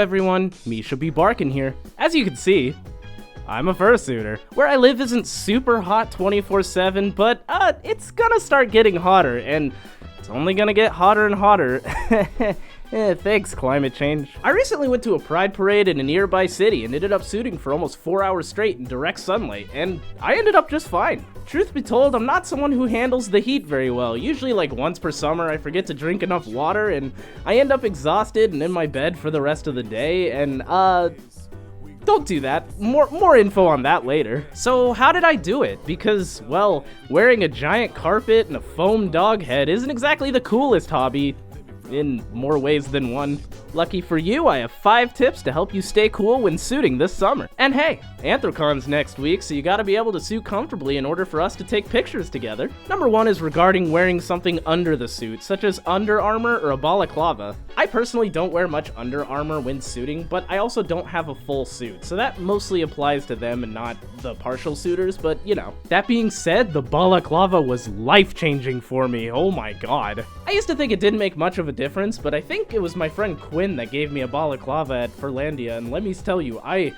everyone, Misha be barking here. As you can see, I'm a fursuiter. Where I live isn't super hot 24/7, but it's gonna start getting hotter, and it's only gonna get hotter and hotter. Thanks, climate change. I recently went to a pride parade in a nearby city and ended up suiting for almost 4 hours straight in direct sunlight, and I ended up just fine. Truth be told, I'm not someone who handles the heat very well. Usually like once per summer, I forget to drink enough water, and I end up exhausted and in my bed for the rest of the day, and don't do that. More info on that later. So how did I do it? Because, well, wearing a giant carpet and a foam dog head isn't exactly the coolest hobby, in more ways than one. Lucky for you, I have 5 tips to help you stay cool when suiting this summer. And hey, Anthrocon's next week, so you gotta be able to suit comfortably in order for us to take pictures together. Number 1 is regarding wearing something under the suit, such as Under Armour or a balaclava. I personally don't wear much Under Armour when suiting, but I also don't have a full suit, so that mostly applies to them and not the partial suiters, but you know. That being said, the balaclava was life-changing for me, oh my god. I used to think it didn't make much of a difference, but I think it was my friend Quinn that gave me a balaclava at Furlandia, and let me tell you, I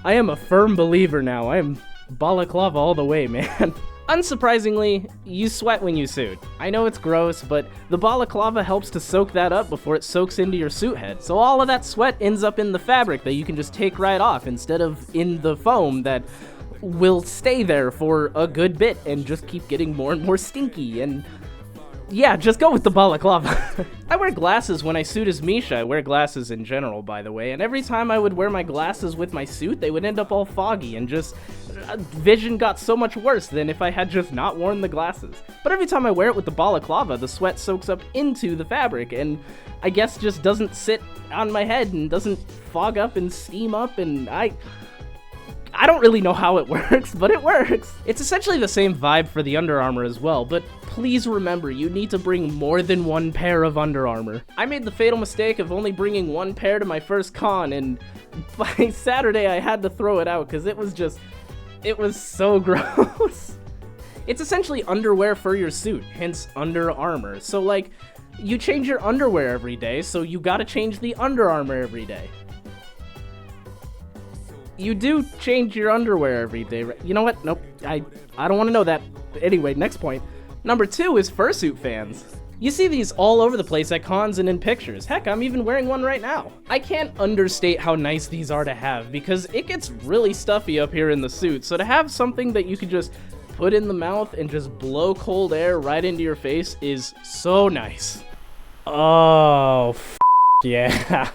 am a firm believer now. I am balaclava all the way, man. Unsurprisingly, you sweat when you suit. I know it's gross, but the balaclava helps to soak that up before it soaks into your suit head, so all of that sweat ends up in the fabric that you can just take right off instead of in the foam that will stay there for a good bit and just keep getting more and more stinky, and yeah, just go with the balaclava. I wear glasses when I suit as Misha. I wear glasses in general, by the way, and every time I would wear my glasses with my suit, they would end up all foggy, and just vision got so much worse than if I had just not worn the glasses. But every time I wear it with the balaclava, the sweat soaks up into the fabric, and I guess just doesn't sit on my head and doesn't fog up and steam up, and I don't really know how it works, but it works. It's essentially the same vibe for the Under Armour as well, but please remember, you need to bring more than 1 pair of Under Armour. I made the fatal mistake of only bringing 1 pair to my first con, and by Saturday I had to throw it out because it was so gross. It's essentially underwear for your suit, hence Under Armour. So like, you change your underwear every day, so you gotta change the Under Armour every day. You do change your underwear every day, right? You know what? Nope. I don't want to know that. Anyway, next point. Number 2 is fursuit fans. You see these all over the place at cons and in pictures. Heck, I'm even wearing one right now. I can't understate how nice these are to have because it gets really stuffy up here in the suit. So to have something that you can just put in the mouth and just blow cold air right into your face is so nice. Oh, yeah.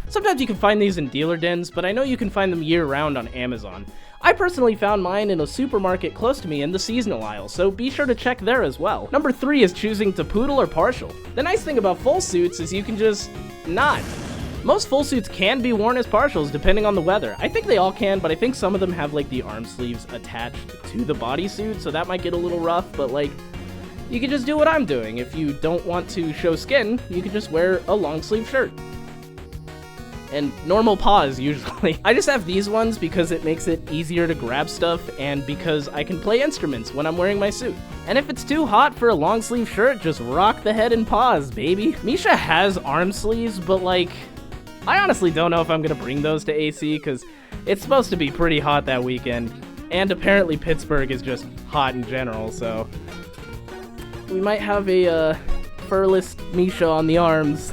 Sometimes you can find these in dealer dens, but I know you can find them year-round on Amazon. I personally found mine in a supermarket close to me in the seasonal aisle, so be sure to check there as well. Number 3 is choosing to poodle or partial. The nice thing about full suits is you can just not. Most full suits can be worn as partials depending on the weather. I think they all can, but I think some of them have like the arm sleeves attached to the bodysuit, so that might get a little rough, but like, you can just do what I'm doing. If you don't want to show skin, you can just wear a long sleeve shirt. And normal paws, usually. I just have these ones because it makes it easier to grab stuff and because I can play instruments when I'm wearing my suit. And if it's too hot for a long sleeve shirt, just rock the head and paws, baby. Misha has arm sleeves, but like, I honestly don't know if I'm gonna bring those to AC because it's supposed to be pretty hot that weekend. And apparently Pittsburgh is just hot in general, so we might have a furless Misha on the arms.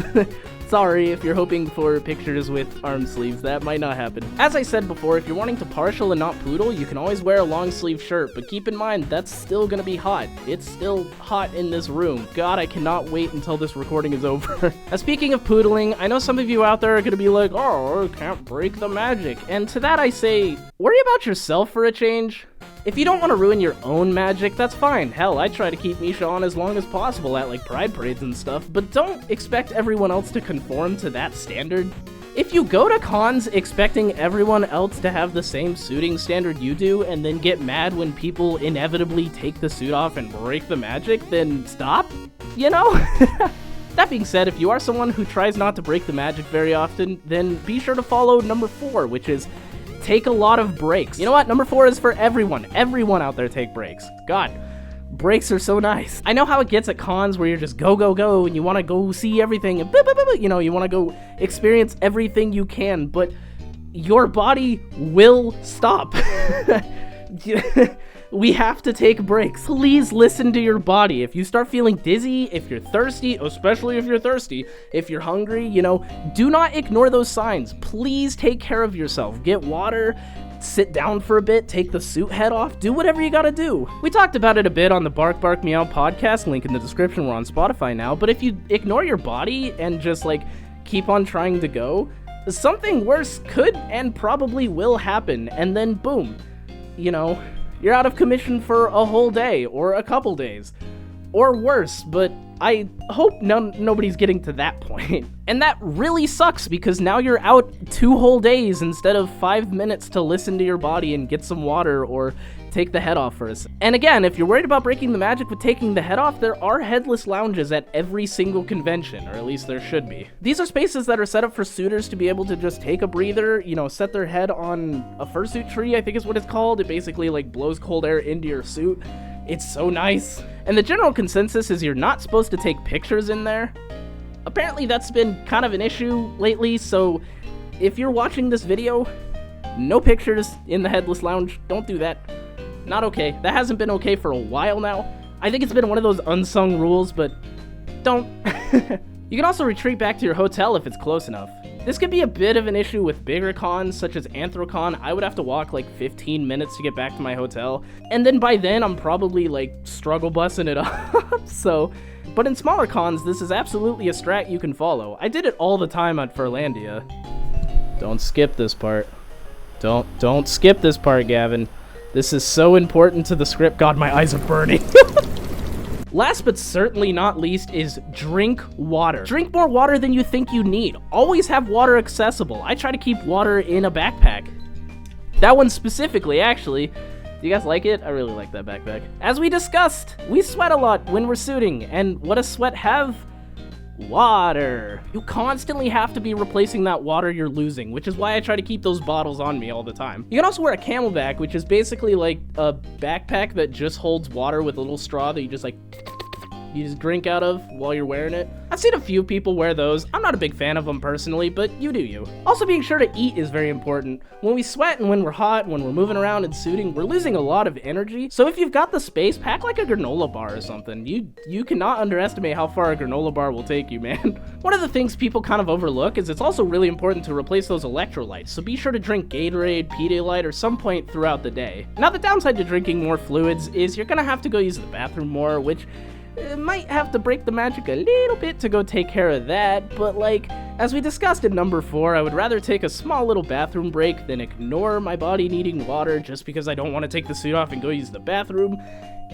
Sorry if you're hoping for pictures with arm sleeves, that might not happen. As I said before, if you're wanting to partial and not poodle, you can always wear a long sleeve shirt, but keep in mind, that's still gonna be hot. It's still hot in this room. God, I cannot wait until this recording is over. Now, speaking of poodling, I know some of you out there are gonna be like, oh, I can't break the magic. And to that I say, worry about yourself for a change. If you don't want to ruin your own magic, that's fine. Hell, I try to keep Misha on as long as possible at like pride parades and stuff, but don't expect everyone else to conform to that standard. If you go to cons expecting everyone else to have the same suiting standard you do and then get mad when people inevitably take the suit off and break the magic, then stop, you know? That being said, if you are someone who tries not to break the magic very often, then be sure to follow number 4, which is take a lot of breaks. You know what? Number 4 is for everyone. Everyone out there take breaks. God, breaks are so nice. I know how it gets at cons where you're just go, go, go, and you want to go see everything, and you know, you want to go experience everything you can, but your body will stop. We have to take breaks. Please listen to your body. If you start feeling dizzy, if you're thirsty, especially if you're thirsty, if you're hungry, you know, do not ignore those signs. Please take care of yourself. Get water, sit down for a bit, take the suit head off, do whatever you gotta do. We talked about it a bit on the Bark Bark Meow podcast, link in the description. We're on Spotify now, but if you ignore your body and just like keep on trying to go, something worse could and probably will happen, and then boom, you know, you're out of commission for a whole day or a couple days, or worse, but I hope nobody's getting to that point. And that really sucks because now you're out 2 whole days instead of 5 minutes to listen to your body and get some water or take the head off first. And again, if you're worried about breaking the magic with taking the head off, there are headless lounges at every single convention, or at least there should be. These are spaces that are set up for suitors to be able to just take a breather, you know, set their head on a fursuit tree, I think is what it's called. It basically like blows cold air into your suit. It's so nice. And the general consensus is you're not supposed to take pictures in there. Apparently that's been kind of an issue lately, so if you're watching this video, no pictures in the headless lounge. Don't do that. Not okay. That hasn't been okay for a while now. I think it's been one of those unsung rules, but don't. You can also retreat back to your hotel if it's close enough. This could be a bit of an issue with bigger cons, such as Anthrocon. I would have to walk like 15 minutes to get back to my hotel, and then by then I'm probably like struggle bussing it up, so. But in smaller cons, this is absolutely a strat you can follow. I did it all the time at Furlandia. Don't skip this part. Don't skip this part, Gavin. This is so important to the script. God, my eyes are burning. Last but certainly not least is drink water. Drink more water than you think you need. Always have water accessible. I try to keep water in a backpack. That one specifically, actually. Do you guys like it? I really like that backpack. As we discussed, we sweat a lot when we're suiting, and what does sweat have? Water. You constantly have to be replacing that water you're losing, which is why I try to keep those bottles on me all the time. You can also wear a camelback, which is basically like a backpack that just holds water with a little straw that you just drink out of while you're wearing it. I've seen a few people wear those. I'm not a big fan of them personally, but you do you. Also, being sure to eat is very important. When we sweat and when we're hot, when we're moving around and suiting, we're losing a lot of energy. So if you've got the space, pack like a granola bar or something. You cannot underestimate how far a granola bar will take you, man. One of the things people kind of overlook is it's also really important to replace those electrolytes. So be sure to drink Gatorade, Pedialyte, or some point throughout the day. Now, the downside to drinking more fluids is you're gonna have to go use the bathroom more, which might have to break the magic a little bit to go take care of that, but like, as we discussed in number 4, I would rather take a small little bathroom break than ignore my body needing water just because I don't want to take the suit off and go use the bathroom.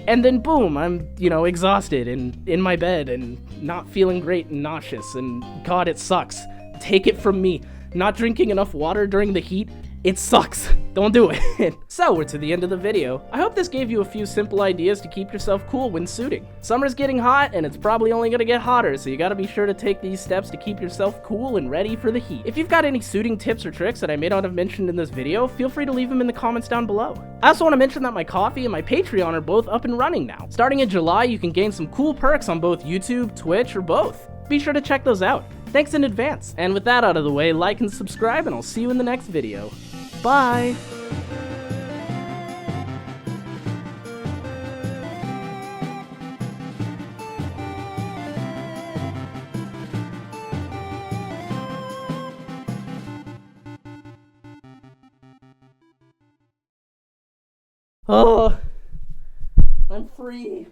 And then boom, I'm, you know, exhausted and in my bed and not feeling great and nauseous, and God, it sucks. Take it from me. Not drinking enough water during the heat, it sucks. Don't do it. So, we're to the end of the video. I hope this gave you a few simple ideas to keep yourself cool when suiting. Summer's getting hot, and it's probably only gonna get hotter, so you gotta be sure to take these steps to keep yourself cool and ready for the heat. If you've got any suiting tips or tricks that I may not have mentioned in this video, feel free to leave them in the comments down below. I also want to mention that my Ko-fi and my Patreon are both up and running now. Starting in July, you can gain some cool perks on both YouTube, Twitch, or both. Be sure to check those out. Thanks in advance. And with that out of the way, like and subscribe, and I'll see you in the next video. Bye! Oh, I'm free.